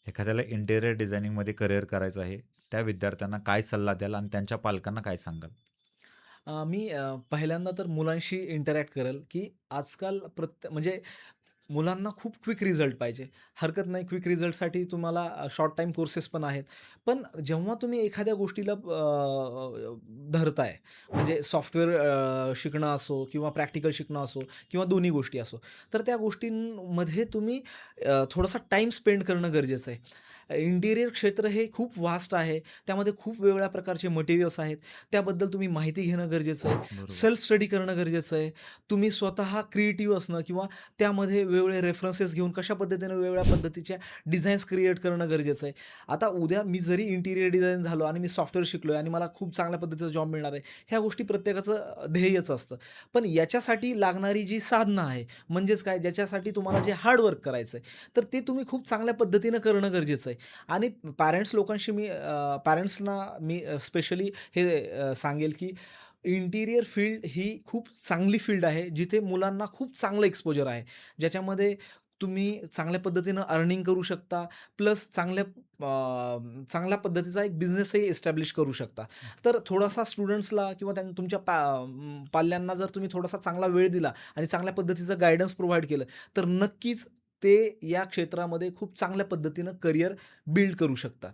एखाद्याला interior डिझायनिंगमध्ये career करायचं आहे, त्या विद्यार्थ्यांना काय सल्ला द्याल आणि त्यांच्या पालकांना काय सांगाल? मी पहिल्यांदा तर मुलांशी इंटरॅक्ट करेल, की आजकाल म्हणजे मुलांना खूप क्विक रिझल्ट पाहिजे. हरकत नाही क्विक रिझल्टसाठी तुम्हाला शॉर्ट टाईम कोर्सेस पण आहेत. पण जेव्हा तुम्ही एखाद्या गोष्टीला धरताय म्हणजे सॉफ्टवेअर शिकणं असो किंवा प्रॅक्टिकल शिकणं असो किंवा दोन्ही गोष्टी असो, तर त्या गोष्टींमध्ये तुम्ही थोडासा टाईम स्पेंड करणं गरजेचं आहे. इंटिरियर क्षेत्र हे खूप वास्ट आहे. त्यामध्ये खूप वेगवेगळ्या प्रकारचे मटेरियल्स आहेत. त्याबद्दल तुम्ही माहिती घेणं गरजेचं आहे. बरोबर. सेल्फ स्टडी करणं गरजेचं आहे. तुम्ही स्वतः क्रिएटिव्ह असणं किंवा त्यामध्ये वेगवेगळे रेफरन्सेस घेऊन कशा पद्धतीने वेगवेगळ्या पद्धतीच्या डिझाईन्स क्रिएट करणं गरजेचं आहे. आता उद्या मी जरी इंटिरियर डिझाइन झालो आणि मी सॉफ्टवेअर शिकलोय आणि मला खूप चांगल्या पद्धतीचा जॉब मिळणार आहे. ह्या गोष्टी प्रत्येकाचं ध्येयच असतं. पण याच्यासाठी लागणारी जी साधनं आहे, म्हणजेच काय ज्याच्यासाठी तुम्हाला जे हार्ड करायचं आहे, तर ते तुम्ही खूप चांगल्या पद्धतीनं करणं गरजेचं आहे. आणि पॅरेंट्सना मी स्पेशली हे सांगेल की इंटिरियर फील्ड ही खूप चांगली फील्ड आहे, जिथे मुलांना खूप चांगलं एक्सपोजर आहे. ज्याच्यामध्ये तुम्ही चांगल्या पद्धतीनं अर्निंग करू शकता, प्लस चांगल्या पद्धतीचा एक बिझनेसही एस्टॅब्लिश करू शकता. तर थोडासा स्टुडंट्सला किंवा तुमच्या पाल्यांना जर तुम्ही थोडासा चांगला वेळ दिला आणि चांगल्या पद्धतीचं गाईडन्स प्रोव्हाईड केलं, तर नक्कीच ते या क्षेत्रामध्ये खूप चांगल्या पद्धतीनं करियर बिल्ड करू शकतात.